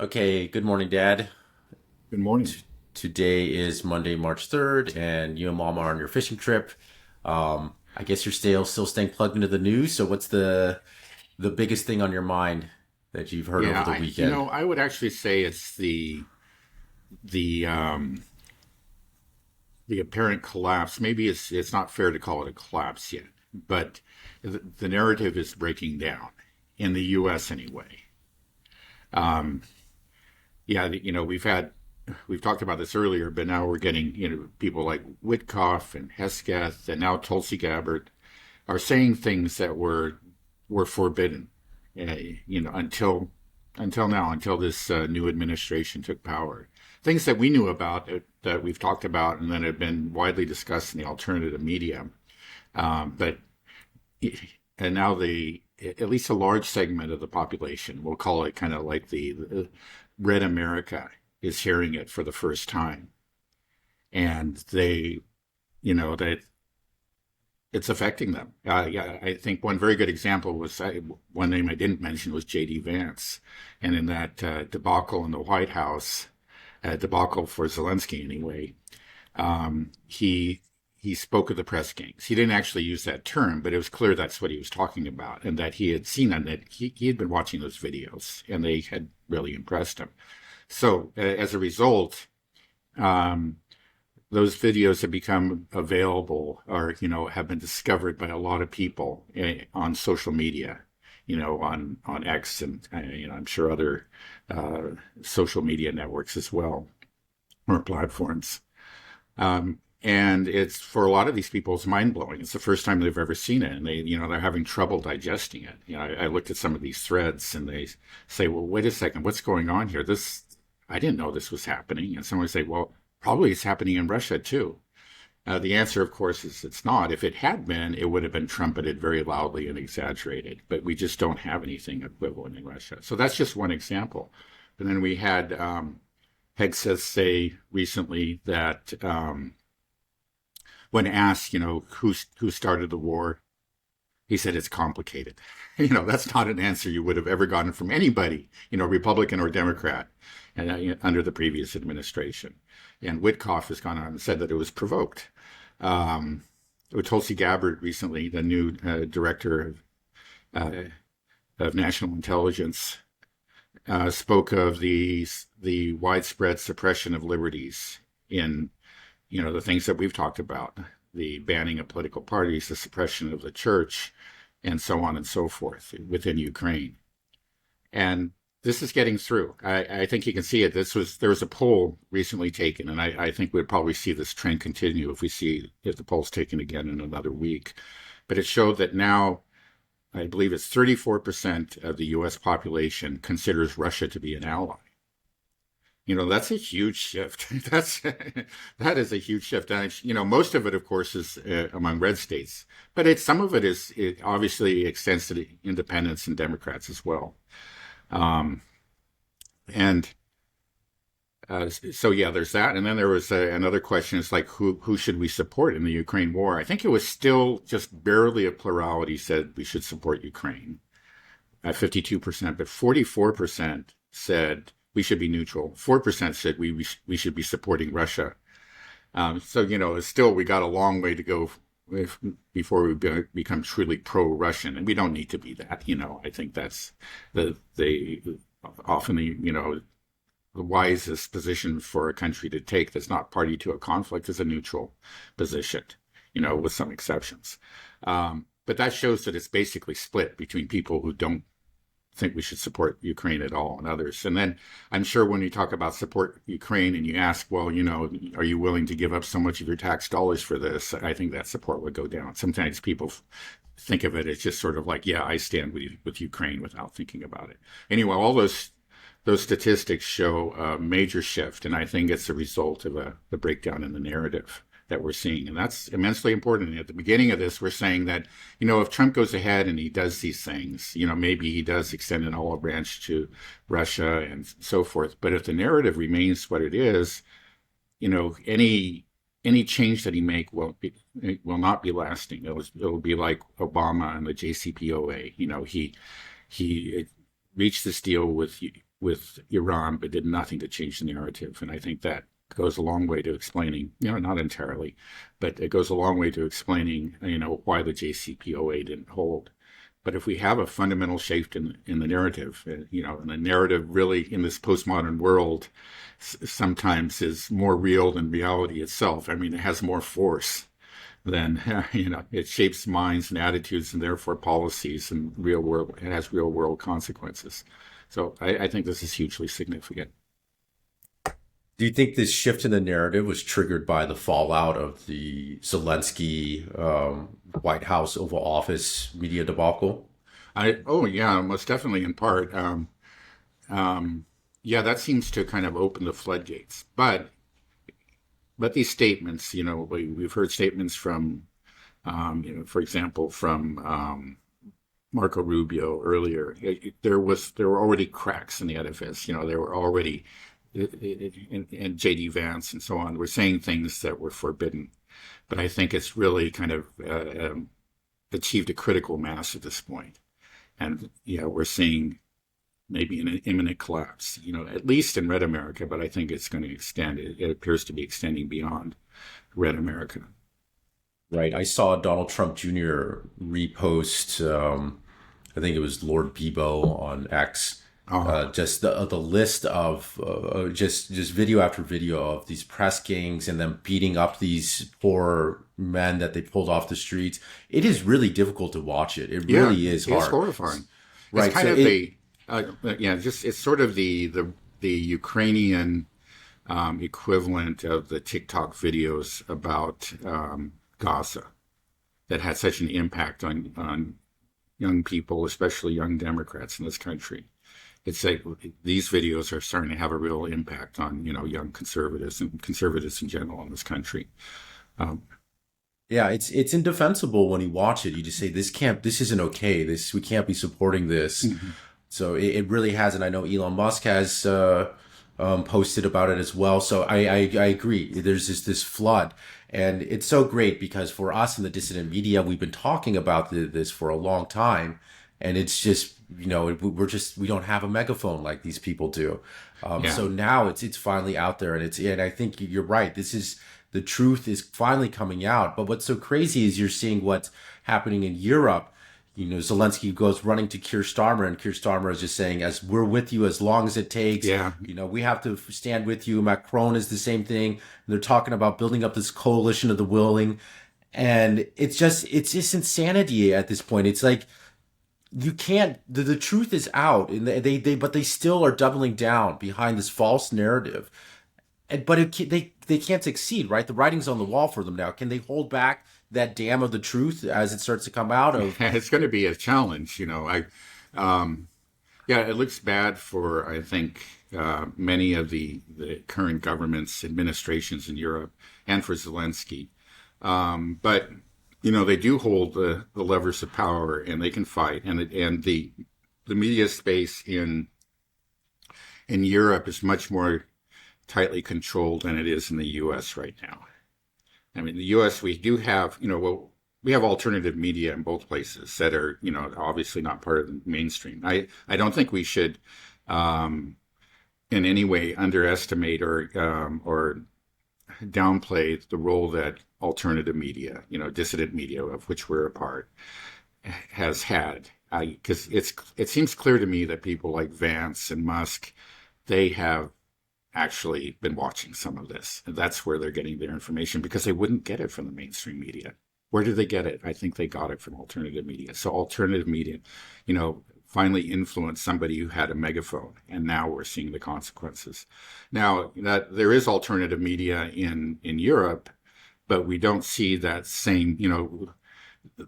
Okay, good morning, Dad. Good morning. Today is Monday, March 3rd, and you and Mom are on your fishing trip. I guess you're still staying plugged into the news. So what's the biggest thing on your mind that you've heard over Yeah, the weekend? I would actually say it's the the apparent collapse. Maybe it's not fair to call it a collapse yet, but the narrative is breaking down in the U.S. anyway. Um, yeah, we've talked about this earlier, but now we're getting people like Witkoff and Hesketh and now Tulsi Gabbard are saying things that were forbidden, until now, until this new administration took power. Things that we knew about that we've talked about and that have been widely discussed in the alternative media, but and now the at least a large segment of the population, we'll call it kind of like the red America, is hearing it for the first time, and that it's affecting them. Yeah, I think one very good example was one name I didn't mention was J.D. Vance, and in that debacle in the White House, debacle for Zelensky anyway, he spoke of the press gangs. He didn't actually use that term, but it was clear that's what he was talking about, and that he had seen on it. He had been watching those videos, and they had really impressed him. So as a result, um, those videos have become available, or have been discovered by a lot of people on social media, on X, and I'm sure other uh, social media networks as well, or platforms. And it's, for a lot of these people, it's mind blowing. It's the first time they've ever seen it, and they're having trouble digesting it. I looked at some of these threads, and they say, "Well, wait a second, what's going on here? This I didn't know this was happening." And someone would say, "Well, probably it's happening in Russia too." The answer, of course, is it's not. If it had been, it would have been trumpeted very loudly and exaggerated. But we just don't have anything equivalent in Russia. So that's just one example. And then we had Hegseth say recently that when asked, who started the war, he said it's complicated. That's not an answer you would have ever gotten from anybody, Republican or Democrat, and under the previous administration. And Witkoff has gone on and said that it was provoked. Um, Tulsi Gabbard recently, the new director uh, of national intelligence, spoke of the widespread suppression of liberties in the things that we've talked about, the banning of political parties, the suppression of the church, and so on and so forth within Ukraine. And this is getting through. I think you can see it. There was a poll recently taken, and I think we'd probably see this trend continue if the poll's taken again in another week. But it showed that now, I believe it's 34% of the U.S. population considers Russia to be an ally. That's a huge shift. That is a huge shift. And most of it, of course, is among red states, but some of it obviously extends to the independents and Democrats as well. Um, and so yeah, there's that. And then there was another question. It's like, who should we support in the Ukraine war? I think it was still just barely a plurality said we should support Ukraine at 52%, but 44% said we should be neutral. 4% said we should be supporting Russia. So it's still, we got a long way to go before we become truly pro-Russian, and we don't need to be that. I think that's the often the wisest position for a country to take that's not party to a conflict is a neutral position. With some exceptions. But that shows that it's basically split between people who don't think we should support Ukraine at all and others. And then I'm sure when you talk about support Ukraine and you ask, well, are you willing to give up so much of your tax dollars for this? I think that support would go down. Sometimes people think of it as just sort of like, yeah, I stand with Ukraine without thinking about it. Anyway, all those statistics show a major shift, and I think it's a result of the breakdown in the narrative that we're seeing. And that's immensely important. At the beginning of this, we're saying that, if Trump goes ahead and he does these things, maybe he does extend an olive branch to Russia and so forth. But if the narrative remains what it is, any change that he make will not be lasting. It'll be like Obama and the JCPOA. He reached this deal with with Iran, but did nothing to change the narrative. And I think that goes a long way to explaining, not entirely, but it goes a long way to explaining, why the JCPOA didn't hold. But if we have a fundamental shift in the narrative, and the narrative really in this postmodern world sometimes is more real than reality itself. I mean, it has more force than, it shapes minds and attitudes and therefore policies and real world, it has real world consequences. So I think this is hugely significant. Do you think this shift in the narrative was triggered by the fallout of the Zelensky White House Oval Office media debacle? Oh yeah, most definitely in part. Yeah, that seems to kind of open the floodgates. But these statements, we've heard statements from, for example, from Marco Rubio earlier. There were already cracks in the edifice. There were already, and J.D. Vance and so on were saying things that were forbidden. But I think it's really kind of achieved a critical mass at this point. And yeah, we're seeing maybe an imminent collapse, at least in Red America, but I think it's going to extend. It appears to be extending beyond Red America. Right. I saw Donald Trump Jr. repost, I think it was Lord Bebo on X, Oh, just the list of just video after video of these press gangs and them beating up these poor men that they pulled off the streets. It is really difficult to watch it. It yeah, really is it's hard. horrifying. It's Right. kind So of it, just it's sort of the Ukrainian equivalent of the TikTok videos about Gaza that had such an impact on young people, especially young Democrats in this country. It's like these videos are starting to have a real impact on young conservatives and conservatives in general in this country. Um, yeah, it's indefensible when you watch it. You just say this isn't okay. We can't be supporting this. mhm. So it really has, and I know Elon Musk has posted about it as well. So I agree. There's this flood, and it's so great because for us in the dissident media, we've been talking about this for a long time, and it's just we don't have a megaphone like these people do. Yeah, So now it's finally out there, and I think you're right. The truth is finally coming out. But what's so crazy is you're seeing what's happening in Europe. Zelensky goes running to Keir Starmer, and Keir Starmer is just saying, "As we're with you as long as it takes. yeah, We have to stand with you." Macron is the same thing. And they're talking about building up this coalition of the willing, and it's just insanity at this point. It's like you can't. The truth is out, and but they still are doubling down behind this false narrative. But they can't succeed, right? The writing's on the wall for them now. Can they hold back that dam of the truth as it starts to come out of? it's going to be a challenge. Yeah, it looks bad for I think many of the current governments, administrations in Europe, and for Zelensky. But they do hold the levers of power, and they can fight. And the media space in Europe is much more tightly controlled than it is in the U.S. right now. I mean, the U.S. we do have we have alternative media in both places that are obviously not part of the mainstream. I don't think we should in any way underestimate or downplay the role that alternative media, dissident media, of which we're a part, has had. Because it seems clear to me that people like Vance and Musk, they have actually been watching some of this. And that's where they're getting their information because they wouldn't get it from the mainstream media. Where did they get it? I think they got it from alternative media. So alternative media, finally influenced somebody who had a megaphone, and now we're seeing the consequences. Now that there is alternative media in Europe, but we don't see that same,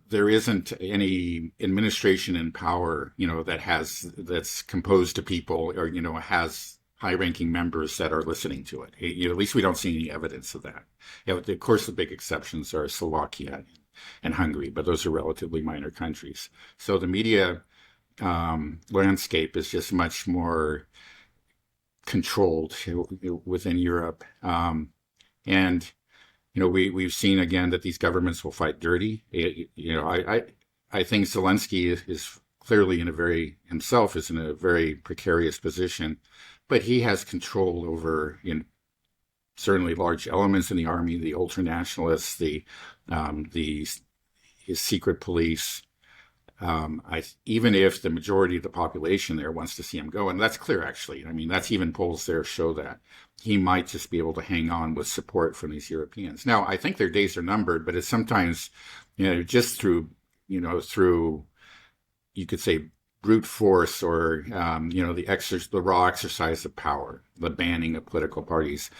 there isn't any administration in power, that's composed of people or, has high-ranking members that are listening to it. At least we don't see any evidence of that. Of course, the big exceptions are Slovakia and Hungary, but those are relatively minor countries. So the media landscape is just much more controlled within Europe. And we've seen again that these governments will fight dirty. I think Zelensky is clearly himself is in a very precarious position, but he has control over, certainly large elements in the army, the ultranationalists, the his secret police. Even if the majority of the population there wants to see him go, and that's clear actually. I mean, that's even polls there show that he might just be able to hang on with support from these Europeans. Now, I think their days are numbered, but it's sometimes, just through you could say brute force or the raw exercise of power, the banning of political parties.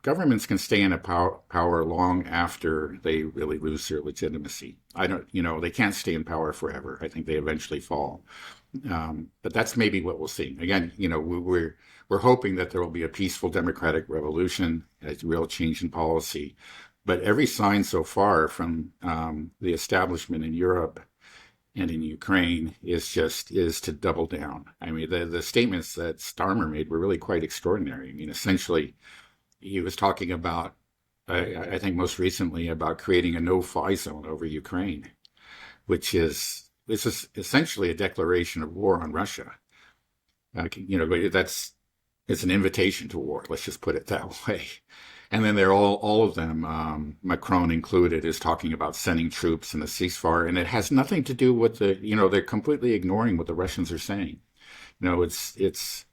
Governments can stay in a power long after they really lose their legitimacy. They can't stay in power forever. I think they eventually fall. But that's maybe what we'll see. Again, we're hoping that there will be a peaceful democratic revolution, a real change in policy. But every sign so far from the establishment in Europe and in Ukraine is to double down. I mean, the statements that Starmer made were really quite extraordinary. I mean, essentially, he was talking about, I think most recently, about creating a no-fly zone over Ukraine, which is essentially a declaration of war on Russia. It's an invitation to war. Let's just put it that way. And then they're all of them, Macron included, is talking about sending troops and a ceasefire, and it has nothing to do with they're completely ignoring what the Russians are saying. It's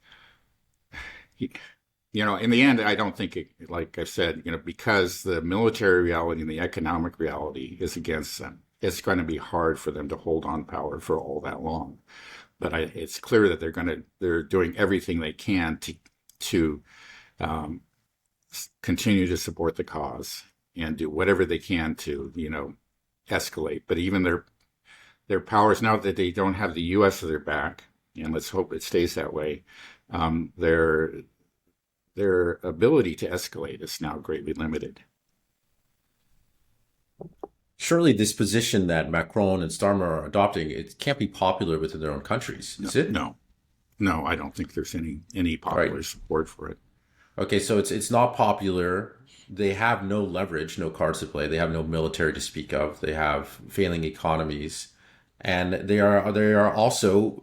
in the end, I don't think like I've said, because the military reality and the economic reality is against them, it's going to be hard for them to hold on power for all that long. But it's clear that they're doing everything they can to continue to support the cause and do whatever they can to, escalate. But even their powers, now that they don't have the U.S. at their back, and let's hope it stays that way, their ability to escalate is now greatly limited. Surely this position that Macron and Starmer are adopting, it can't be popular within their own countries, is it? No, I don't think there's any popular support for it. Okay, so it's not popular. They have no leverage, no cards to play. They have no military to speak of. They have failing economies, and they are also,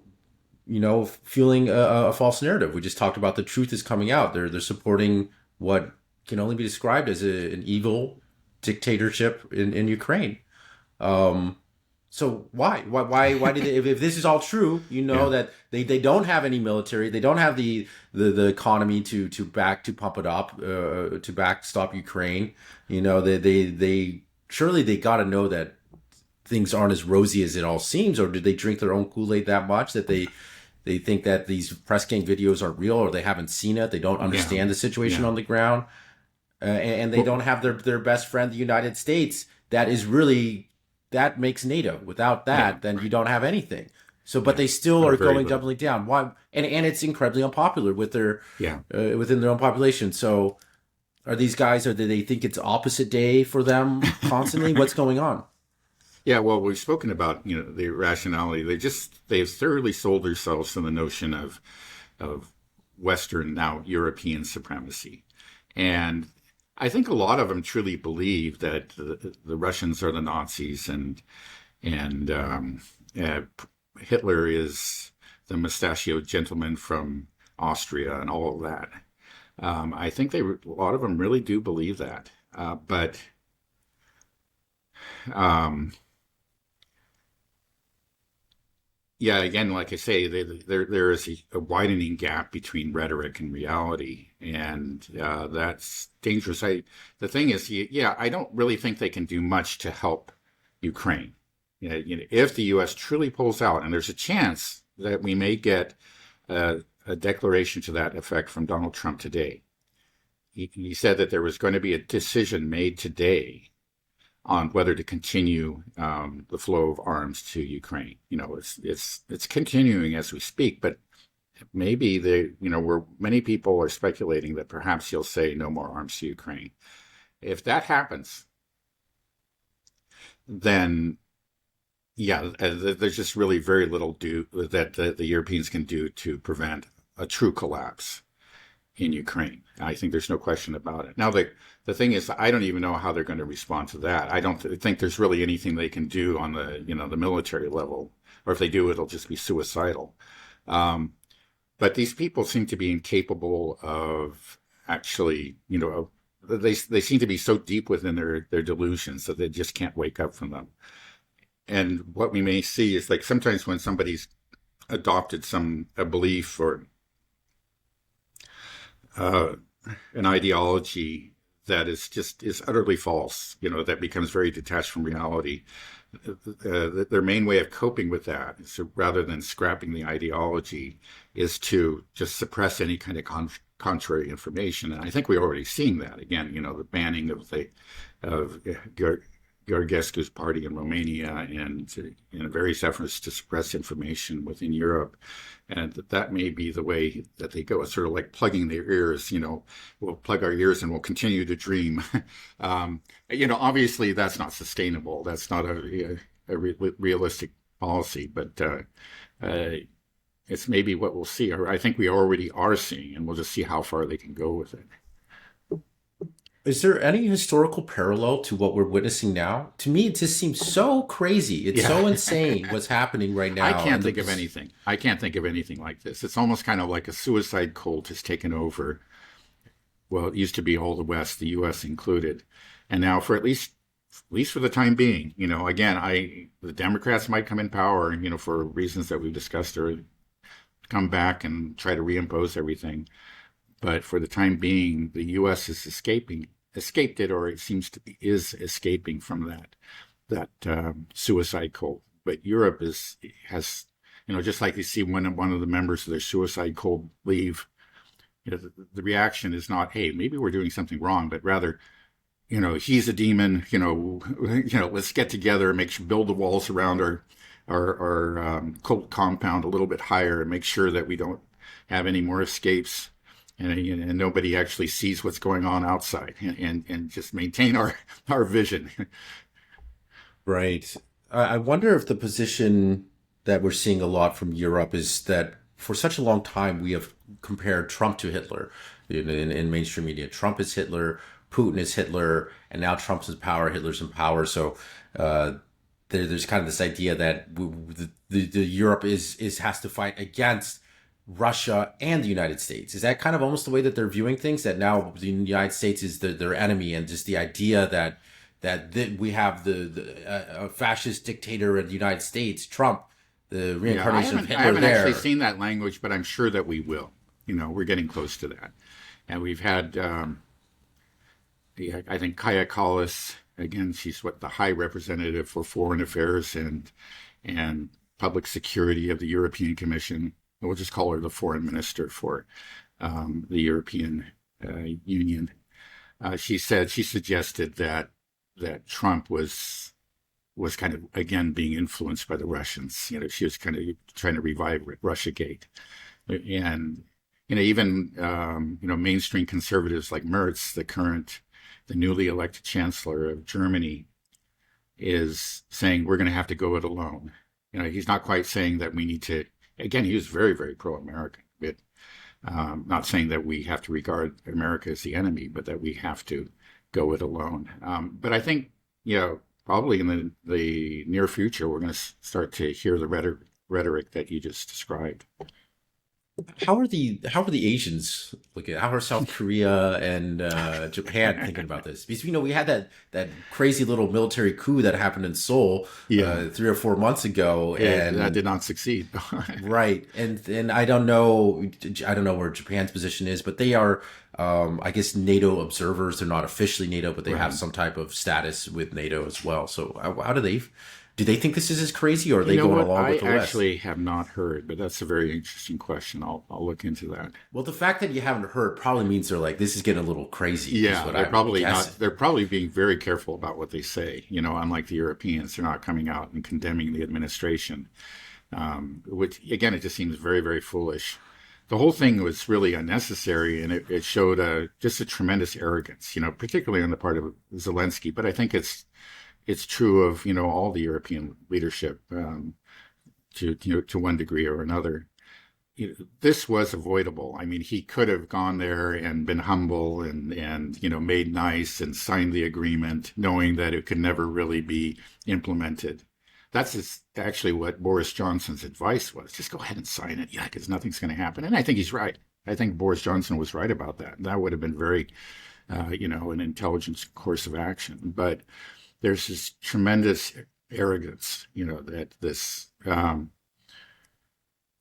fueling a false narrative. We just talked about the truth is coming out. They're supporting what can only be described as an evil dictatorship in Ukraine. So why did they, if this is all true, that they don't have any military, they don't have the economy to pump it up, to backstop Ukraine. They surely they got to know that things aren't as rosy as it all seems, or did they drink their own Kool-Aid that much that they think that these press gang videos are real, or they haven't seen it, they don't understand the situation on the ground, and they don't have their best friend, the United States, that makes NATO. Without that, then you don't have anything. So, but they still are doubling down. Why? And it's incredibly unpopular with their within their own population. So, are these guys? Or do they think it's opposite day for them constantly? What's going on? Yeah, well, we've spoken about the irrationality. They've thoroughly sold themselves to the notion of Western, now European supremacy, and I think a lot of them truly believe that the Russians are the Nazis and Hitler is the mustachioed gentleman from Austria and all of that. I think a lot of them really do believe that, but yeah, again, like I say, there is a widening gap between rhetoric and reality, and that's dangerous. The thing is, I don't really think they can do much to help Ukraine. If the U.S. truly pulls out, and there's a chance that we may get a declaration to that effect from Donald Trump today. He said that there was going to be a decision made today on whether to continue the flow of arms to Ukraine. It's continuing as we speak, but maybe many people are speculating that perhaps he'll say no more arms to Ukraine. If that happens, then there's just really very little that the Europeans can do to prevent a true collapse in Ukraine. I think there's no question about it. Now, the thing is, I don't even know how they're going to respond to that. I don't think there's really anything they can do on the military level or if they do, it'll just be suicidal. Um, but these people seem to be incapable of actually, they seem to be so deep within their delusions that they just can't wake up from them. And what we may see is like sometimes when somebody's adopted a belief or uh, an ideology that is utterly false, that becomes very detached from reality. Their main way of coping with that is rather than scrapping the ideology, is to just suppress any kind of contrary information. And I think we're already seeing that again. The banning of Georgescu's party in Romania and various efforts to suppress information within Europe. And that may be the way that they go. It's sort of like plugging their ears, we'll plug our ears and we'll continue to dream. Obviously that's not sustainable. That's not a realistic policy, but it's maybe what we'll see. Or I think we already are seeing, and we'll just see how far they can go with it. Is there any historical parallel to what we're witnessing now? To me, it just seems so crazy. It's so insane what's happening right now. I can't think of anything. I can't think of anything like this. It's almost kind of like a suicide cult has taken over. Well, it used to be all the West, the U.S. included, and now for at least for the time being, again, the Democrats might come in power, for reasons that we've discussed, or come back and try to reimpose everything. But for the time being, the U.S. is escaped it, or it seems to be is escaping from that suicide cult. But Europe has just like you see when one of the members of their suicide cult leave, the reaction is not, hey, maybe we're doing something wrong, but rather, he's a demon. Let's get together and build the walls around our cult compound a little bit higher and make sure that we don't have any more escapes. And nobody actually sees what's going on outside, and just maintain our vision. Right. I wonder if the position that we're seeing a lot from Europe is that for such a long time we have compared Trump to Hitler in mainstream media. Trump is Hitler, Putin is Hitler, and now Trump's in power, Hitler's in power. So there's kind of this idea that the Europe has to fight against Russia and the United States. Is that kind of almost the way that they're viewing things? That now the United States is their enemy, and just the idea that we have a fascist dictator in the United States, Trump, the reincarnation of Hitler. I haven't actually seen that language, but I'm sure that we will. We're getting close to that, and we've had. I think Kaya Kallas, again, she's the High Representative for Foreign Affairs and Public Security of the European Commission. We'll just call her the foreign minister for the European Union. She suggested that Trump was kind of again being influenced by the Russians. She was kind of trying to revive Russiagate, and even mainstream conservatives like Merz, the newly elected chancellor of Germany, is saying we're going to have to go it alone. He's not quite saying that we need to. Again, he was very, very pro-American, but not saying that we have to regard America as the enemy, but that we have to go it alone. But I think, probably in the near future, we're going to start to hear the rhetoric that you just described. How are the Asians looking? How are South Korea and Japan thinking about this? Because we had that crazy little military coup that happened in Seoul 3 or 4 months ago, and that did not succeed. Right, and I don't know where Japan's position is, but they are, I guess, NATO observers. They're not officially NATO, but they have some type of status with NATO as well. So how do they think this is as crazy, or are they going along with the West? I actually have not heard, but that's a very interesting question. I'll look into that. Well, the fact that you haven't heard probably means they're like, this is getting a little crazy. Yeah, they're probably not. They're probably being very careful about what they say. Unlike the Europeans, they're not coming out and condemning the administration, which again, it just seems very, very foolish. The whole thing was really unnecessary, and it showed just a tremendous arrogance, particularly on the part of Zelensky. But I think it's true of all the European leadership to one degree or another. This was avoidable. I mean, he could have gone there and been humble and made nice and signed the agreement, knowing that it could never really be implemented. actually what Boris Johnson's advice was. Just go ahead and sign it. Yeah, because nothing's going to happen. And I think he's right. I think Boris Johnson was right about that. That would have been very, an intelligent course of action. But there's this tremendous arrogance, that this,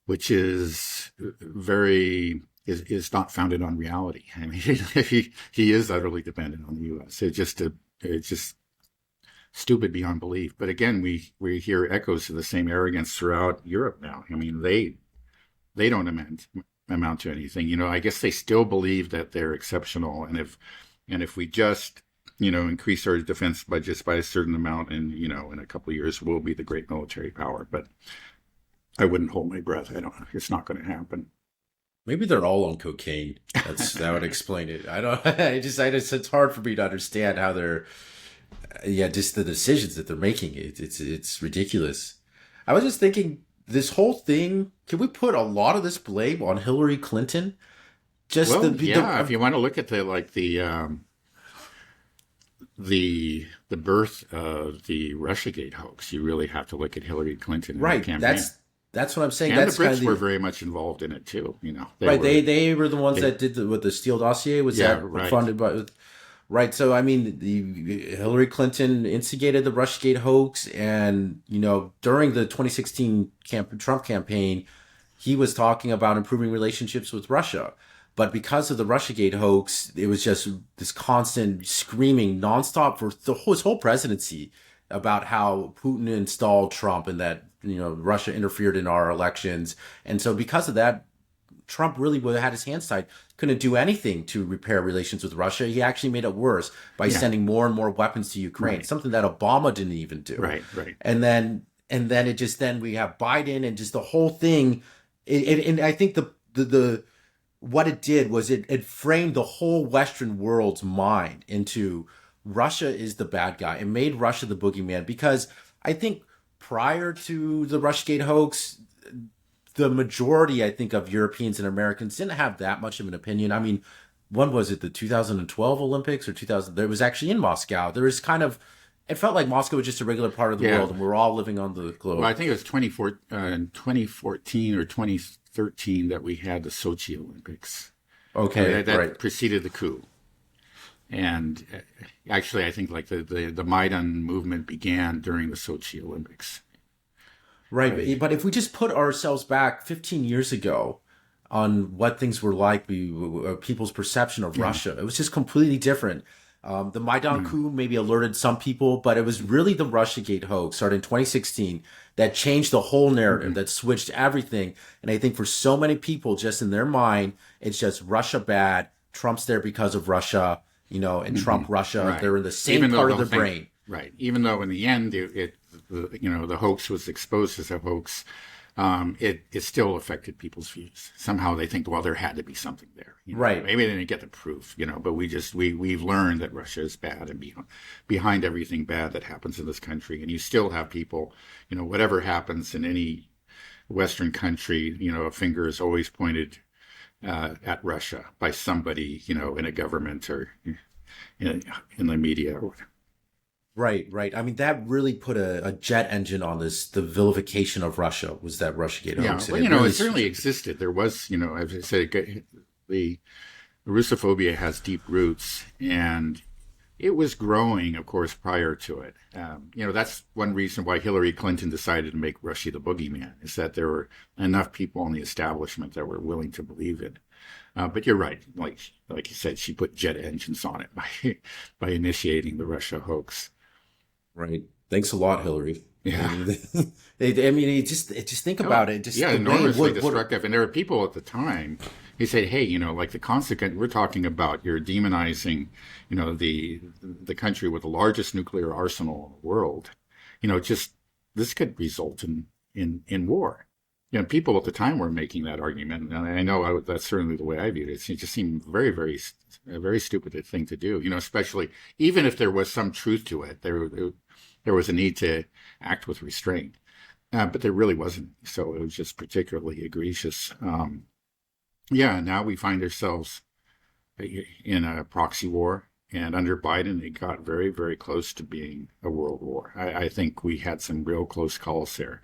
which is is not founded on reality. I mean, he is utterly dependent on the U.S. It's just stupid beyond belief. But again, we hear echoes of the same arrogance throughout Europe now. I mean, they don't amount to anything. I guess they still believe that they're exceptional, and if we just increase our defense budgets by a certain amount, and in a couple of years we'll be the great military power. But I wouldn't hold my breath. I don't. It's not going to happen. Maybe they're all on cocaine. That would explain it. I don't. It's hard for me to understand how they're. Yeah, just the decisions that they're making. It's ridiculous. I was just thinking, this whole thing. Can we put a lot of this blame on Hillary Clinton? If you want to look at the birth of the Russiagate hoax, you really have to look at Hillary Clinton and right. her campaign. That's what I'm saying. And that's the Brits were very much involved in it too. They were the ones that did the Steele dossier. Was that right. funded by? Right. So, I mean, Hillary Clinton instigated the Russiagate hoax. And, during the 2016 Trump campaign, he was talking about improving relationships with Russia. But because of the Russiagate hoax, it was just this constant screaming nonstop for his whole presidency about how Putin installed Trump and that, Russia interfered in our elections. And so because of that, Trump really would have had his hands tied, couldn't do anything to repair relations with Russia. He actually made it worse by sending more and more weapons to Ukraine, something that Obama didn't even do. Right. And then we have Biden and just the whole thing. And I think the what it did was it framed the whole Western world's mind into Russia is the bad guy. It made Russia the boogeyman, because I think prior to the Russiagate hoax, the majority, I think, of Europeans and Americans didn't have that much of an opinion. I mean, when was it? The 2012 Olympics or 2000? It was actually in Moscow. There was it felt like Moscow was just a regular part of the world, and we're all living on the globe. Well, I think it was 2014 or 2013 that we had the Sochi Olympics. Okay, that preceded the coup. And actually, I think like the Maidan movement began during the Sochi Olympics. Right. But if we just put ourselves back 15 years ago on what things were like, people's perception of Russia, it was just completely different. The Maidan coup maybe alerted some people, but it was really the Russiagate hoax started in 2016 that changed the whole narrative, that switched everything. And I think for so many people, just in their mind, it's just Russia bad, Trump's there because of Russia, and Trump, Russia, they're in the same part of their brain. Right. Even though in the end, the hoax was exposed as a hoax, it still affected people's views. Somehow they think, well, there had to be something there. Right. Maybe they didn't get the proof, but we've learned that Russia is bad and behind everything bad that happens in this country. And you still have people, whatever happens in any Western country, a finger is always pointed at Russia by somebody, in a government or in the media or whatever. Right. I mean, that really put a jet engine on the vilification of Russia, was that Russiagate hoax. Yeah, well, it certainly existed. There was, as I said, the Russophobia has deep roots, and it was growing, of course, prior to it. That's one reason why Hillary Clinton decided to make Russia the boogeyman, is that there were enough people in the establishment that were willing to believe it. But you're right. Like you said, she put jet engines on it by initiating the Russia hoax. Right. Thanks a lot, Hillary. Yeah. I mean, just think about it. Just enormously destructive. And there were people at the time who said, hey, like the consequent, we're talking about, you're demonizing, the country with the largest nuclear arsenal in the world. This could result in war. People at the time were making that argument. And I know that's certainly the way I viewed it. It just seemed very, very, a very stupid thing to do, especially even if there was some truth to it, there was a need to act with restraint. But there really wasn't. So it was just particularly egregious. Now we find ourselves in a proxy war. And under Biden, it got very, very close to being a world war. I think we had some real close calls there.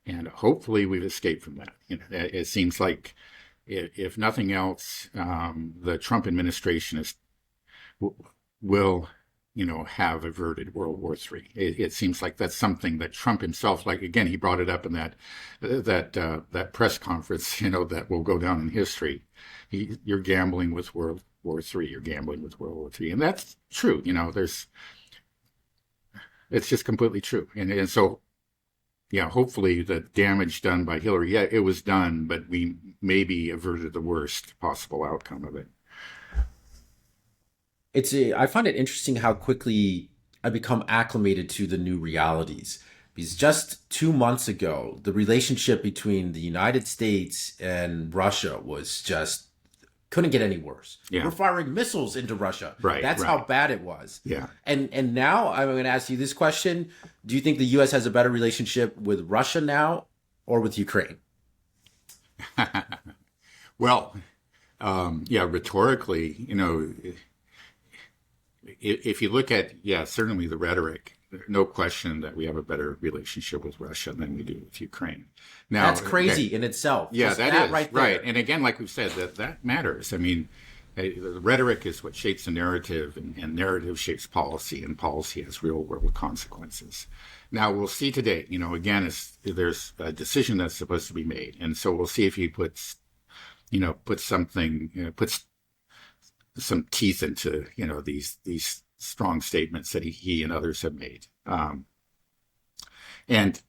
And hopefully we've escaped from that. It seems like, if nothing else, the Trump administration will, have averted World War III. It seems like that's something that Trump himself, like again, he brought it up in that press conference, that will go down in history. You're gambling with World War III. You're gambling with World War III, and that's true. It's just completely true. And so, yeah, hopefully the damage done by Hillary, yeah, it was done, but we maybe averted the worst possible outcome of it. I find it interesting how quickly I become acclimated to the new realities. Because just 2 months ago, the relationship between the United States and Russia was just couldn't get any worse. Yeah. We're firing missiles into Russia. Right. That's right. how bad it was. Yeah. And now I'm going to ask you this question. Do you think the US has a better relationship with Russia now or with Ukraine? Well, yeah, rhetorically, if you look at, yeah, certainly the rhetoric, no question that we have a better relationship with Russia than we do with Ukraine. Now, That's crazy in itself. Yeah, Just that is right there. right. And again, like we've said, that matters. I mean, the rhetoric is what shapes the narrative, and narrative shapes policy, and policy has real world consequences. Now we'll see today. Again, there's a decision that's supposed to be made, and so we'll see if he puts something, puts some teeth into these strong statements that he and others have made, and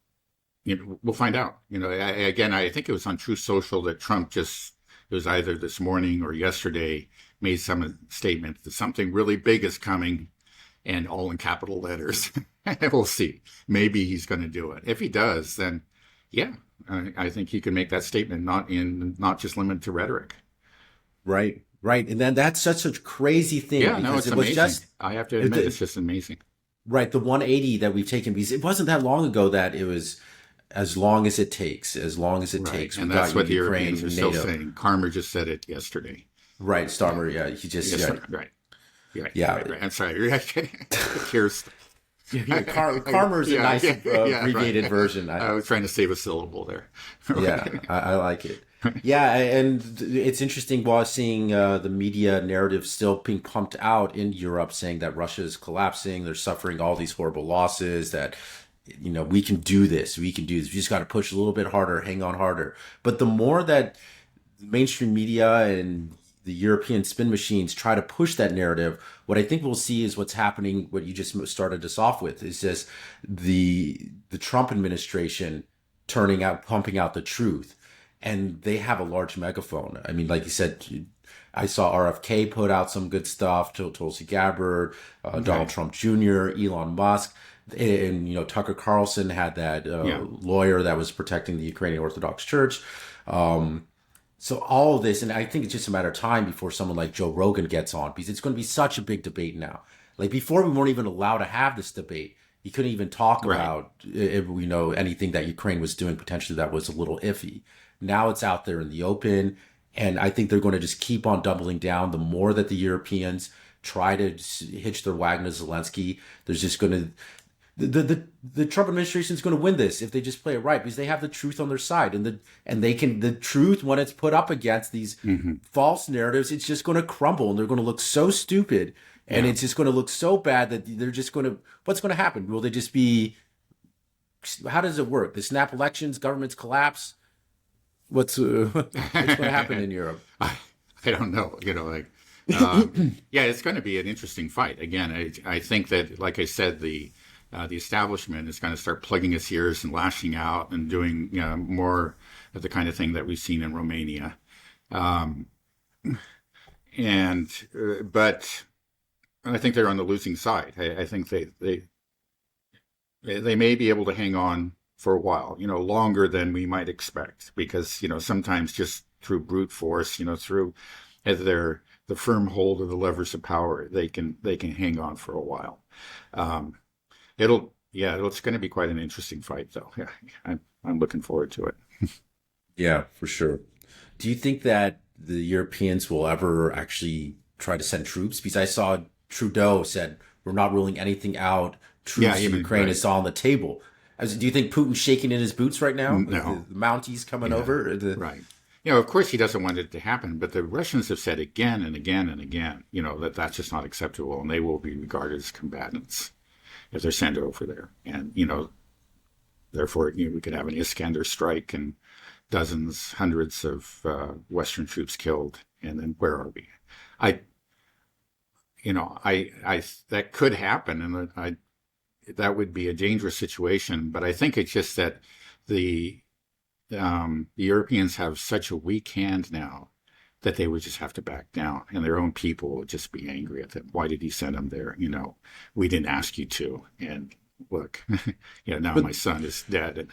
we'll find out. I think it was on Truth Social that Trump it was either this morning or yesterday, made some statement that something really big is coming, and all in capital letters. And we'll see. Maybe he's going to do it. If he does, then yeah, I think he can make that statement, not just limited to rhetoric. Right. Right. And then that's such a crazy thing. Yeah, no, it's it amazing. was just, I have to admit, it's just amazing. right. The 180 that we've taken, because it wasn't that long ago that it was as long as it takes, Right. And that's what the Europeans are still saying. Karmer just said it yesterday. Right. Starmer. Yeah. He just, Yes, yeah. right. Yeah. Right. I'm sorry. Here's Karmer's a nice abbreviated version. I was trying to save a syllable there. Yeah, I like it. Yeah, and it's interesting while seeing the media narrative still being pumped out in Europe saying that Russia is collapsing, they're suffering all these horrible losses, that we can do this, we just got to push a little bit harder, hang on harder. But the more that mainstream media and the European spin machines try to push that narrative, what I think we'll see is what's happening, what you just started us off with, is just the Trump administration pumping out the truth. And they have a large megaphone. I mean, like you said, I saw RFK put out some good stuff, Tulsi Gabbard, Donald Trump Jr., Elon Musk, and Tucker Carlson had that lawyer that was protecting the Ukrainian Orthodox Church. So all of this, and I think it's just a matter of time before someone like Joe Rogan gets on, because it's going to be such a big debate now. Like before, we weren't even allowed to have this debate. You couldn't even talk about anything that Ukraine was doing potentially that was a little iffy. Now it's out there in the open, and I think they're going to just keep on doubling down. The more that the Europeans try to hitch their wagon to Zelensky, there's just going to the Trump administration is going to win this if they just play it right, because they have the truth on their side, and the truth, when it's put up against these false narratives, it's just going to crumble, and they're going to look so stupid, and it's just going to look so bad that they're just going to. What's going to happen? Will they just be? How does it work? They snap elections, governments collapse. What's going to happen in Europe? I don't know. Yeah, it's going to be an interesting fight. Again, I think that, like I said, the establishment is going to start plugging its ears and lashing out and doing more of the kind of thing that we've seen in Romania. But I think they're on the losing side. I think they may be able to hang on for a while, longer than we might expect, because, sometimes just through brute force, through the firm hold of the levers of power, they can hang on for a while. It's going to be quite an interesting fight, though. Yeah, I'm looking forward to it. Yeah, for sure. Do you think that the Europeans will ever actually try to send troops? Because I saw Trudeau said, "We're not ruling anything out. Yeah, Truce to even Ukraine right. is on the table." Do you think Putin's shaking in his boots right now? The No. Mounties coming Yeah. over? Right. Of course he doesn't want it to happen, but the Russians have said again and again and again, that that's just not acceptable, and they will be regarded as combatants if they're sent over there. And therefore, we could have an Iskander strike and dozens, hundreds of Western troops killed, and then where are we? I, I that could happen, and that would be a dangerous situation. But I think it's just that the the Europeans have such a weak hand now that they would just have to back down, and their own people would just be angry at them. Why did he send them there? We didn't ask you to. And look, now But my son is dead. And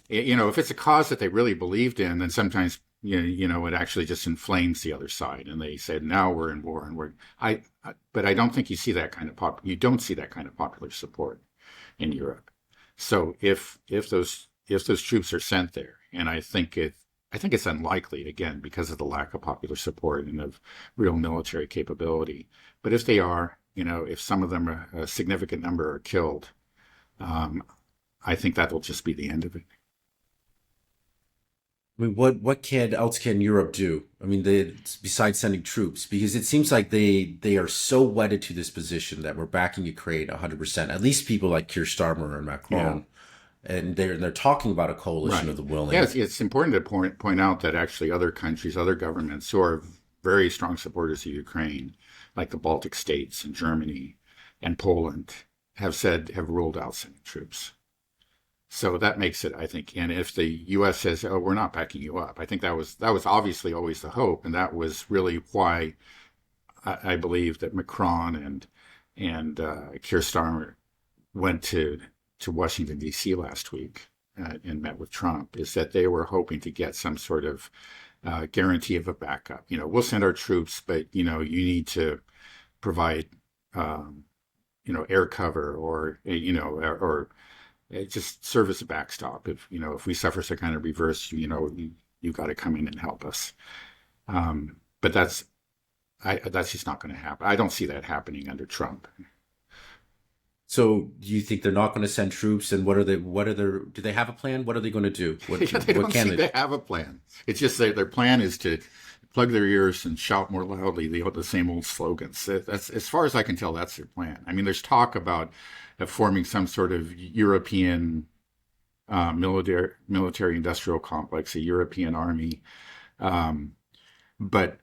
if it's a cause that they really believed in, then sometimes it actually just inflames the other side, and they said, now we're in war, and but I don't think you see that kind of you don't see that kind of popular support in Europe. So if those troops are sent there, and I think it's unlikely, again, because of the lack of popular support and of real military capability. But if they are, if some of them, a significant number, are killed, um, I think that will just be the end of it. I mean, what can else can Europe do? I mean, besides sending troops, because it seems like they are so wedded to this position that we're backing Ukraine 100%. At least people like Keir Starmer and Yeah, Macron, and they're talking about a coalition of right. the Yeah, willing. it's important to point out that actually other countries, other governments who are very strong supporters of Ukraine, like the Baltic states and Germany and Poland, have ruled out sending troops. So that makes it, I think, and if the U.S. says, "Oh, we're not backing you up," I think that was obviously always the hope, and that was really why I believe that Macron and Keir Starmer went to Washington D.C. last week and met with Trump, is that they were hoping to get some sort of guarantee of a backup. We'll send our troops, but you need to provide um, air cover, or it just serve as a backstop. If we suffer some kind of reverse, you got to come in and help us. But that's just not going to happen. I don't see that happening under Trump. So, do you think they're not going to send troops? And what are their? Do they have a plan? What are they going to do? Yeah, they What don't can seem they? to have a plan. It's just their plan is to plug their ears and shout more loudly the same old slogans. That's, as far as I can tell, that's their plan. I mean, there's talk about forming some sort of European military industrial complex, a European army, um, but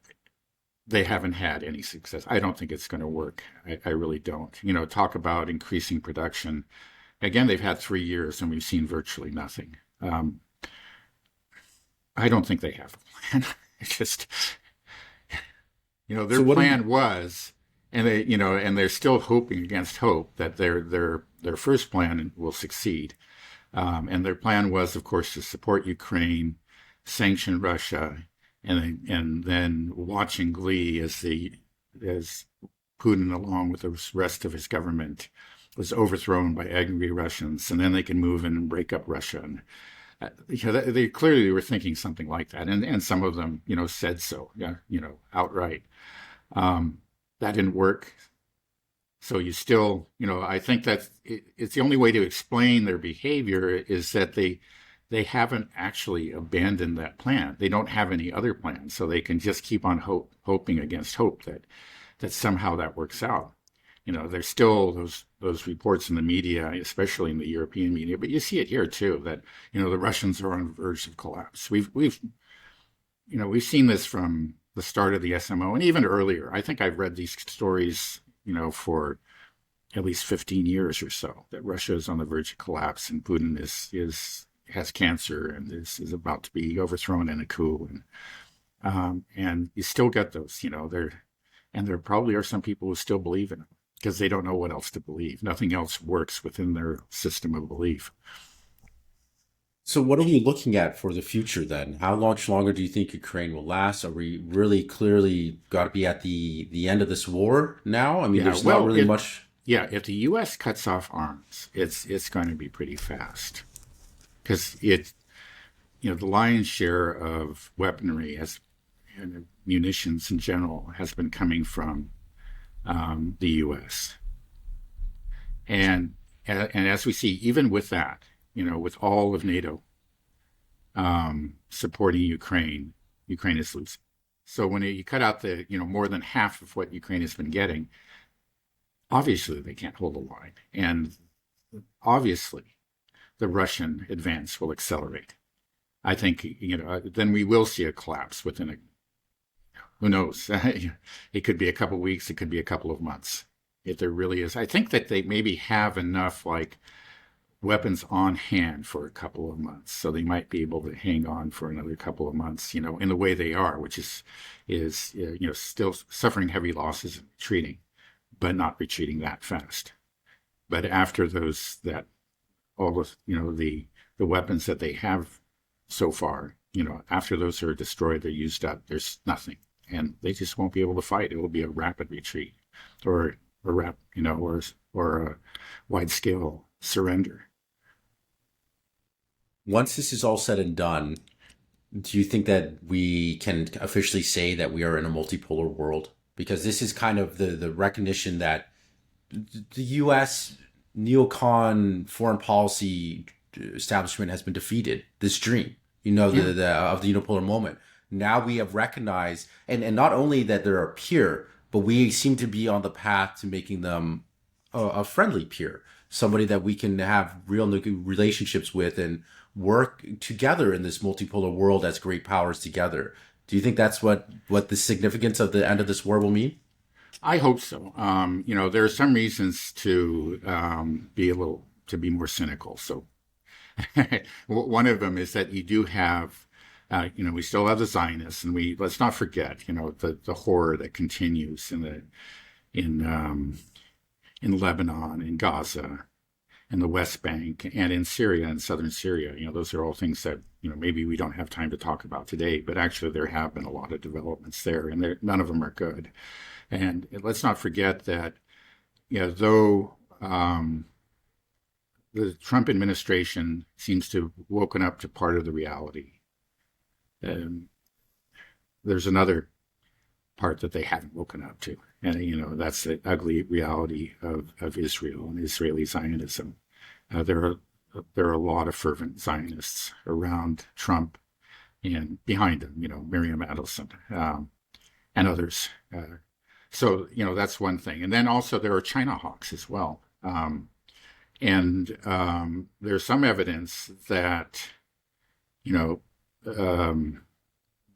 they haven't had any success. I don't think it's going to work. I really don't. Talk about increasing production. Again, they've had 3 years and we've seen virtually nothing. I don't think they have a plan. It's just, their So, what do you? plan was, and they're still hoping against hope that their first plan will succeed. And their plan was, of course, to support Ukraine, sanction Russia, and then watching glee as Putin, along with the rest of his government, was overthrown by angry Russians, and then they can move in and break up Russia. And they clearly were thinking something like that, and some of them, said so, yeah, outright. Um, that didn't work. So you still, I think it's the only way to explain their behavior is that they haven't actually abandoned that plan. They don't have any other plans, so they can just keep on hoping against hope that somehow that works out. There's still those reports in the media, especially in the European media, but you see it here too, that the Russians are on the verge of collapse. We've seen this from the start of the SMO and even earlier. I think I've read these stories, for at least 15 years or so, that Russia is on the verge of collapse and Putin has cancer and is about to be overthrown in a coup. And you still get those, there probably are some people who still believe in it because they don't know what else to believe. Nothing else works within their system of belief. So, what are we looking at for the future then? How much longer do you think Ukraine will last? Are we really clearly got to be at the end of this war now? I mean, Yeah, there's not well, really much. if the U.S. cuts off arms, it's going to be pretty fast because the lion's share of weaponry has and munitions in general has been coming from the U.S. And as we see, even with that, with all of NATO supporting Ukraine, Ukraine is losing. So when you cut out the more than half of what Ukraine has been getting, obviously they can't hold the line, and obviously the Russian advance will accelerate. I think then we will see a collapse within who knows? It could be a couple of weeks, it could be a couple of months. If there really is, I think that they maybe have enough weapons on hand for a couple of months, so they might be able to hang on for another couple of months. In the way they are, which is still suffering heavy losses and retreating, but not retreating that fast. But after all the weapons that they have so far, after those are destroyed, they're used up. There's nothing, and they just won't be able to fight. It will be a rapid retreat, or a wide scale surrender. Once this is all said and done, do you think that we can officially say that we are in a multipolar world? Because this is kind of the recognition that the U.S. neocon foreign policy establishment has been defeated. This dream, of the unipolar moment. Now we have recognized, and not only that they're a peer, but we seem to be on the path to making them a friendly peer, somebody that we can have real relationships with and work together in this multipolar world as great powers together. Do you think that's what the significance of the end of this war will mean? I hope so. There are some reasons to be more cynical. So one of them is that you do have, we still have the Zionists, and let's not forget, the horror that continues in Lebanon, in Gaza, in the West Bank, and in Syria and southern Syria. Those are all things that maybe we don't have time to talk about today, but actually there have been a lot of developments there, and none of them are good. And let's not forget that, though the Trump administration seems to have woken up to part of the reality, there's another part that they haven't woken up to. And, that's the ugly reality of Israel and Israeli Zionism. There are a lot of fervent Zionists around Trump and behind him, Miriam Adelson and others. So, that's one thing. And then also there are China hawks as well. And there's some evidence that,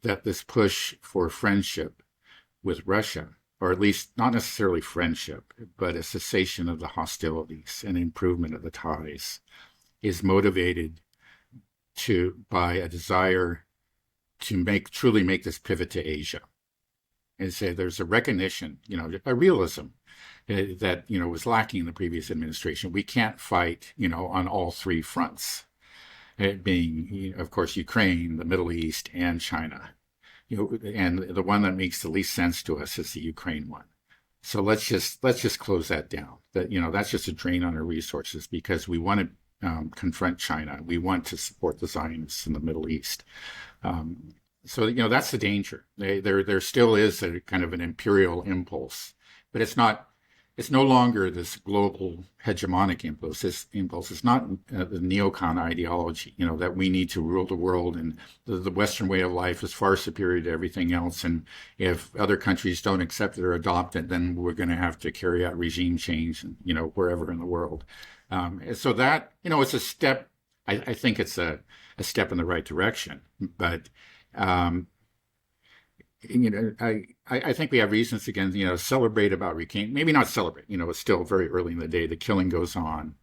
that this push for friendship with Russia, or at least not necessarily friendship, but a cessation of the hostilities and improvement of the ties, is motivated by a desire to truly make this pivot to Asia. And say there's a recognition, a realism that, was lacking in the previous administration. We can't fight, on all three fronts, it being, of course, Ukraine, the Middle East, and China. And the one that makes the least sense to us is the Ukraine one. So let's just close that down. That's just a drain on our resources, because we want to confront China. We want to support the Zionists in the Middle East. So that's the danger. There still is a kind of an imperial impulse, but it's no longer this global hegemonic impulse. This impulse is not the neocon ideology, that we need to rule the world, and the Western way of life is far superior to everything else. And if other countries don't accept it or adopt it, then we're going to have to carry out regime change, wherever in the world. So that, it's a step. I think it's a step in the right direction, but I think we have reasons again, celebrate about reclaim. Maybe not celebrate. It's still very early in the day. The killing goes on,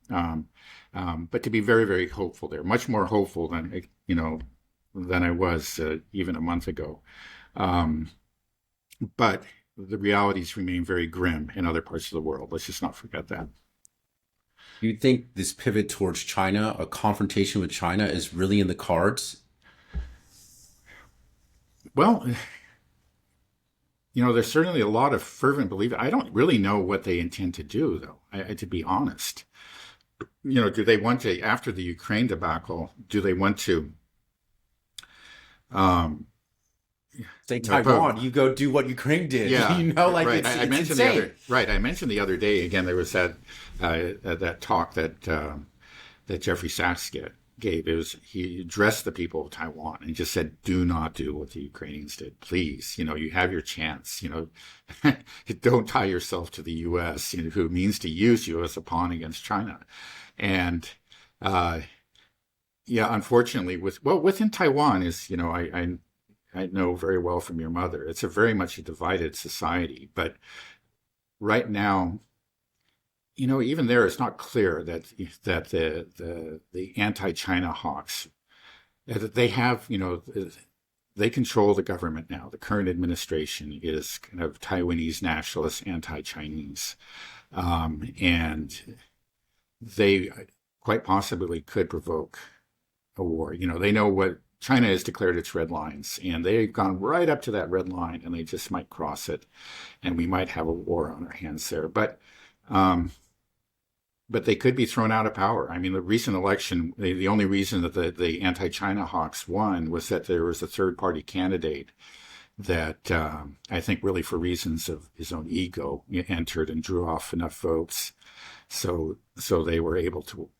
but to be very, very hopeful there. Much more hopeful than I was even a month ago. But the realities remain very grim in other parts of the world. Let's just not forget that. Do you think this pivot towards China, a confrontation with China, is really in the cards? Well, there's certainly a lot of fervent belief. I don't really know what they intend to do, though, to be honest. Do they want to, after the Ukraine debacle, do they want to, say uh, po- Taiwan, you go do what Ukraine did. yeah, Like right. I it's mentioned the insane. other right. I mentioned the other day again. There was that talk that Jeffrey Sachs gave. It was he addressed the people of Taiwan and just said, "Do not do what the Ukrainians did, please. You have your chance. Don't tie yourself to the U.S. Who means to use you as a pawn against China." And uh, yeah, unfortunately, within Taiwan is I know very well from your mother. It's a very much a divided society, but right now, even there, it's not clear that the anti-China hawks that they have, they control the government now. The current administration is kind of Taiwanese nationalist, anti-Chinese, and they quite possibly could provoke a war. They know what China has declared its red lines, and they've gone right up to that red line, and they just might cross it, and we might have a war on our hands there. Um, but they could be thrown out of power. I mean, the recent election, the only reason that the anti-China hawks won was that there was a third-party candidate that I think really for reasons of his own ego entered and drew off enough votes, so they were able to,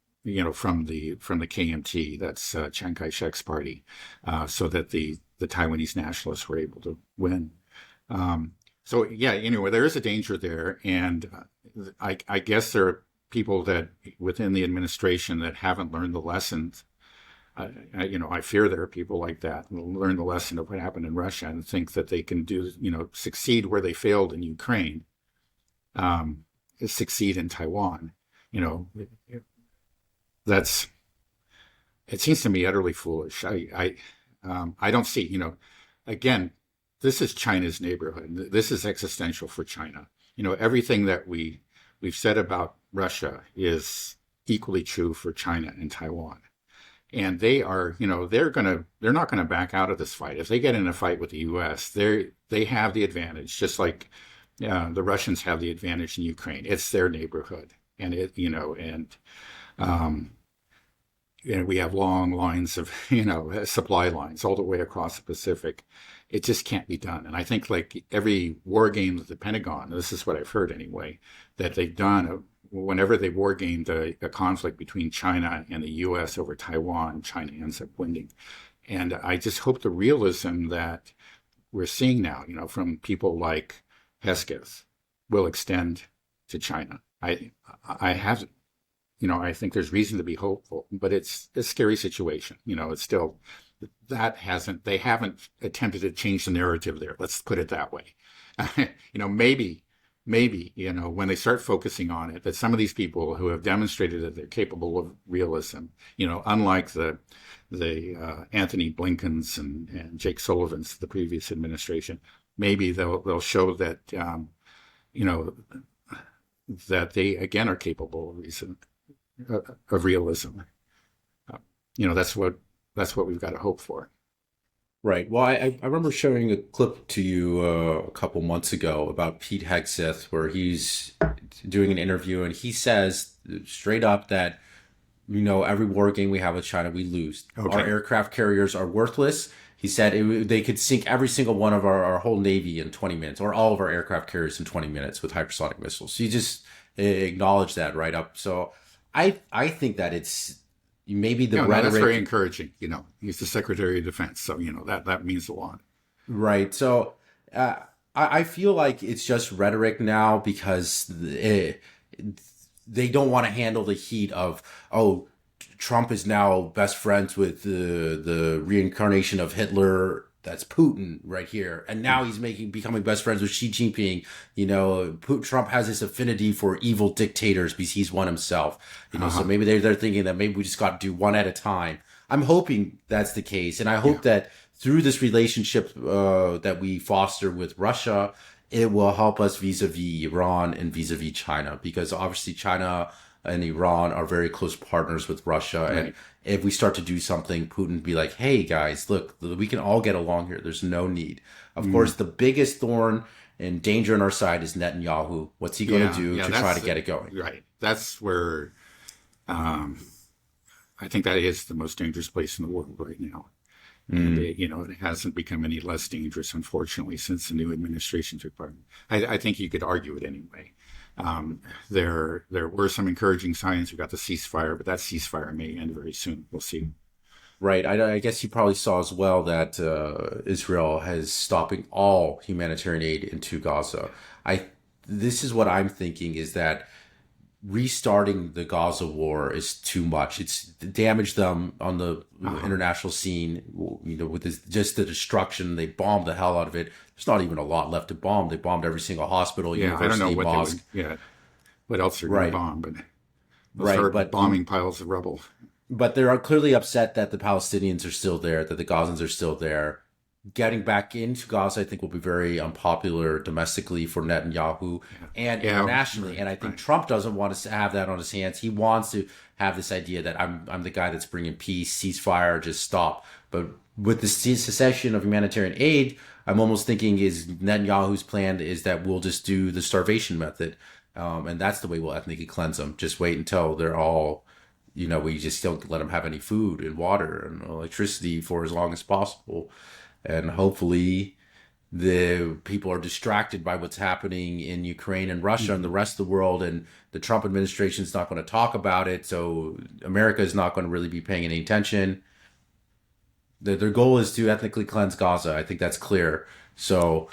from the KMT, that's Chiang Kai-shek's party, so that the Taiwanese nationalists were able to win. So yeah, anyway, there is a danger there, and I guess there are people that within the administration that haven't learned the lessons. I fear there are people like that who will learn the lesson of what happened in Russia and think that they can succeed where they failed in Ukraine, succeed in Taiwan. You know, that's, it seems to me utterly foolish. I don't see, again, this is China's neighborhood. This is existential for China. Everything that we've said about Russia is equally true for China and Taiwan. And they are, they're not gonna back out of this fight. If they get in a fight with the U.S., they have the advantage, just like the Russians have the advantage in Ukraine. It's their neighborhood, and um, we have long lines of, supply lines all the way across the Pacific. It just can't be done. And I think like every war game of the Pentagon, this is what I've heard anyway, that they've done whenever they war gamed a conflict between China and the U.S. over Taiwan, China ends up winning. And I just hope the realism that we're seeing now, from people like Hesketh will extend to China. I think there's reason to be hopeful, but it's a scary situation. It's still, they haven't attempted to change the narrative there. Let's put it that way. Maybe, when they start focusing on it, that some of these people who have demonstrated that they're capable of realism, unlike the Anthony Blinkens and Jake Sullivans, the previous administration, maybe they'll show that, that they again are capable of realism. That's what we've got to hope for. Right. Well, I remember showing a clip to you a couple months ago about Pete Hegseth, where he's doing an interview and he says straight up that, every war game we have with China, we lose. Okay. Our aircraft carriers are worthless. He said they could sink every single one of our whole Navy in 20 minutes, or all of our aircraft carriers in 20 minutes with hypersonic missiles. So he just acknowledged that right up. So I think that it's maybe the rhetoric. That's very encouraging. He's the Secretary of Defense, so that means a lot. Right. So I feel like it's just rhetoric now because they don't want to handle the heat of, Trump is now best friends with the reincarnation of Hitler. That's Putin right here. And now he's becoming best friends with Xi Jinping. Trump has this affinity for evil dictators because he's one himself. So maybe they're thinking that maybe we just got to do one at a time. I'm hoping that's the case. And I hope that through this relationship that we foster with Russia, it will help us vis-a-vis Iran and vis-a-vis China, because obviously China and Iran are very close partners with Russia. Right. And if we start to do something, Putin be like, hey guys, look, we can all get along here. There's no need. Of course, the biggest thorn and danger on our side is Netanyahu. What's he going to do to try to get it going? Right. That's where I think that is the most dangerous place in the world right now. And Mm. it hasn't become any less dangerous, unfortunately, since the new administration took part. I think you could argue it anyway. There were some encouraging signs. We got the ceasefire, but that ceasefire may end very soon. We'll see. Right. I guess you probably saw as well that Israel has stopping all humanitarian aid into Gaza. I This is what I'm thinking is that restarting the Gaza war is too much. It's damaged them on the Uh-huh. international scene. With just the destruction, they bombed the hell out of it. There's not even a lot left to bomb. They bombed every single hospital, Yeah, I don't know university, what they mosque. would. Yeah, what else they're going to Right, bomb, but they'll right. start bombing piles of rubble. But they are clearly upset that the Palestinians are still there, that the Gazans are still there. Getting back into Gaza, I think, will be very unpopular domestically for Netanyahu and Yeah, internationally. right, And I think right. Trump doesn't want to have that on his hands. He wants to have this idea that I'm the guy that's bringing peace, ceasefire, just stop. But with the cessation of humanitarian aid, I'm almost thinking is Netanyahu's plan is that we'll just do the starvation method, and that's the way we'll ethnically cleanse them. Just wait until they're all, we just don't let them have any food and water and electricity for as long as possible. And hopefully the people are distracted by what's happening in Ukraine and Russia and the Mhm. rest of the world. And the Trump administration is not going to talk about it. So America is not going to really be paying any attention. Their goal is to ethnically cleanse Gaza. I think that's clear. So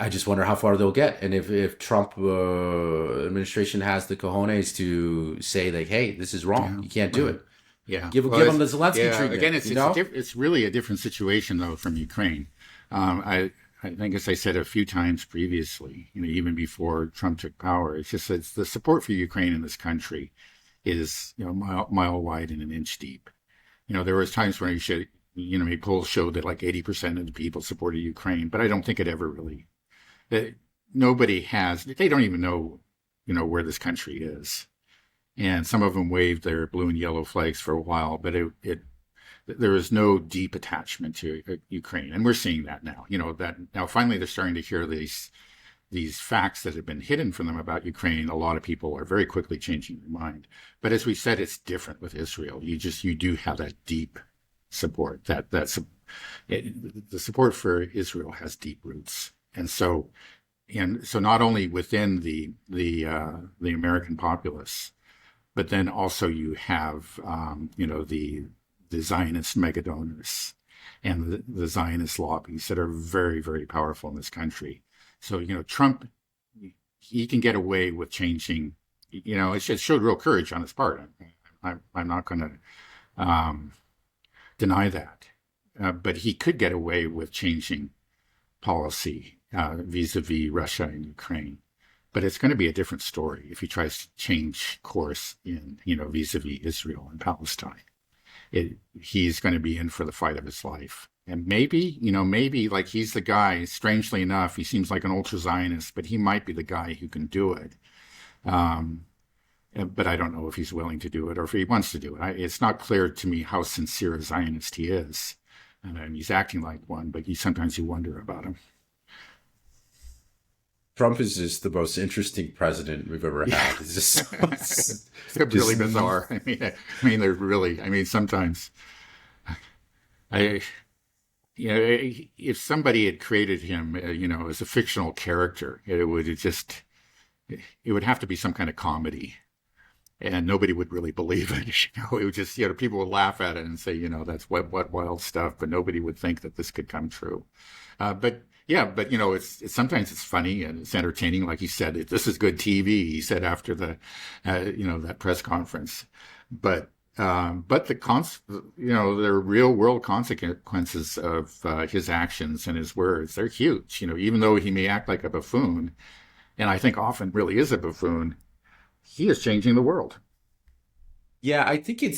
I just wonder how far they'll get. And if Trump administration has the cojones to say like, hey, this is wrong. Yeah, You can't do right. it. Yeah. Give Well, them the Zelensky yeah. treatment, Again, you know? it's really a different situation though from Ukraine. I think, as I said a few times previously, even before Trump took power, it's just that the support for Ukraine in this country is, mile wide and an inch deep. There was times when polls showed that like 80% of the people supported Ukraine, but I don't think it ever really. That nobody has. They don't even know, where this country is, and some of them waved their blue and yellow flags for a while, but there is no deep attachment to Ukraine, and we're seeing that now. That now finally they're starting to hear these facts that have been hidden from them about Ukraine. A lot of people are very quickly changing their mind. But as we said, it's different with Israel. You do have that deep support. The support for Israel has deep roots, and so not only within the American populace, but then also you have the Zionist mega donors and the Zionist lobbies that are very, very powerful in this country. So, Trump, he can get away with changing, it showed real courage on his part. I'm not going to deny that. But he could get away with changing policy vis-a-vis Russia and Ukraine. But it's going to be a different story if he tries to change course in, vis-a-vis Israel and Palestine. He's going to be in for the fight of his life. And maybe like he's the guy, strangely enough, he seems like an ultra Zionist, but he might be the guy who can do it. But I don't know if he's willing to do it or if he wants to do it. It's not clear to me how sincere a Zionist he is. And he's acting like one, but sometimes you wonder about him. Trump is just the most interesting president we've ever Yeah. had. It's just, It's really bizarre. They're really. Sometimes, I, if somebody had created him, as a fictional character, it would have to be some kind of comedy, and nobody would really believe it. It would just, people would laugh at it and say, that's what wild stuff, but nobody would think that this could come true. But yeah, but it's sometimes it's funny and it's entertaining. Like he said, this is good TV. He said after that press conference, but the real world consequences of his actions and his words, they're huge. Even though he may act like a buffoon, and I think often really is a buffoon, he is changing the world. yeah, I think it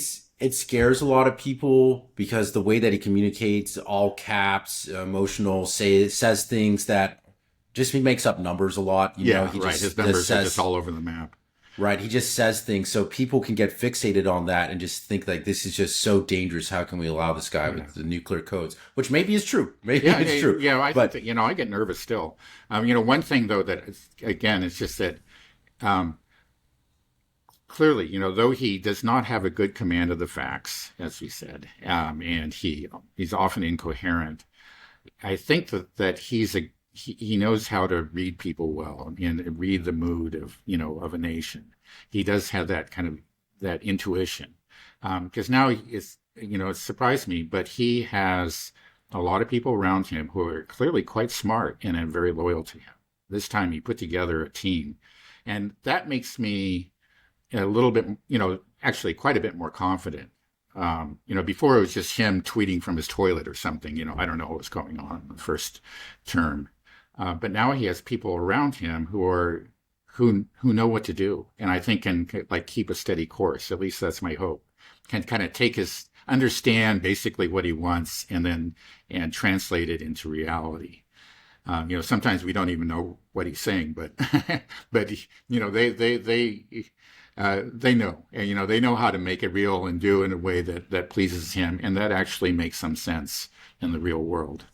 scares a lot of people because the way that he communicates, all caps, emotional, says things that just he makes up numbers a lot. Yeah, He right. just His numbers are says just all over the map. right. He just says things so people can get fixated on that and just think like this is just so dangerous. How can we allow this guy Yeah. with the nuclear codes? Which maybe is true. Maybe Yeah, it's true. yeah. I think But that, I get nervous still. One thing though that again, it's just that um, clearly, though he does not have a good command of the facts, as we said, and he's often incoherent. I think that he knows how to read people well and read the mood of a nation. He does have that kind of that intuition. Because now it surprised me, but he has a lot of people around him who are clearly quite smart and are very loyal to him. This time he put together a team, and that makes me a little bit, actually quite a bit more confident. Before it was just him tweeting from his toilet or something. I don't know what was going on in the first term, but now he has people around him who know what to do, and I think can like keep a steady course. At least that's my hope. Can kind of understand basically what he wants and translate it into reality. Sometimes we don't even know what he's saying, but but they know, and they know how to make it real and do it in a way that pleases him, and that actually makes some sense in the real world.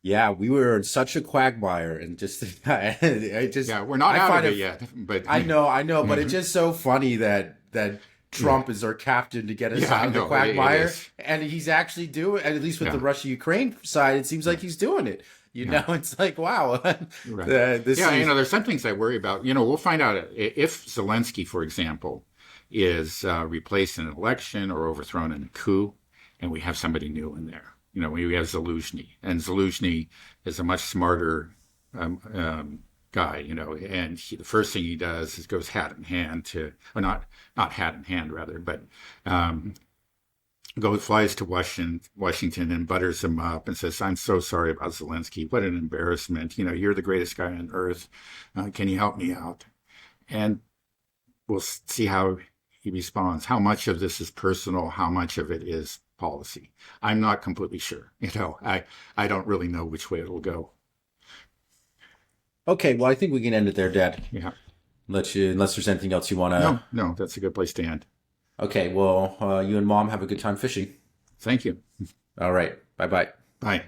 Yeah, we were in such a quagmire, and just I just Yeah, we're not I out of find it it. yet, but I know, but it's just so funny that yeah, Trump is our captain to get us yeah, out I of the know it quagmire, is. and he's actually doing. At least with the Yeah, Russia-Ukraine side, it seems yeah, like he's doing it. yeah. It's like wow, Right. this Yeah, is there's some things I worry about. We'll find out if Zelensky, for example, is replaced in an election or overthrown in a coup, and we have somebody new in there. We have Zelensky, and Zelensky is a much smarter guy. And the first thing he does is goes hat in hand or not hat in hand rather, but um, flies to Washington and butters him up and says, "I'm so sorry about Zelensky. What an embarrassment. You're the greatest guy on earth. Can you help me out?" And we'll see how he responds. How much of this is personal? How much of it is policy? I'm not completely sure. I don't really know which way it'll go. okay. Well, I think we can end it there, Dad. Yeah. Unless there's anything else you want to. No, no, that's a good place to end. Okay. Well, you and Mom have a good time fishing. Thank you. All right. Bye bye. Bye.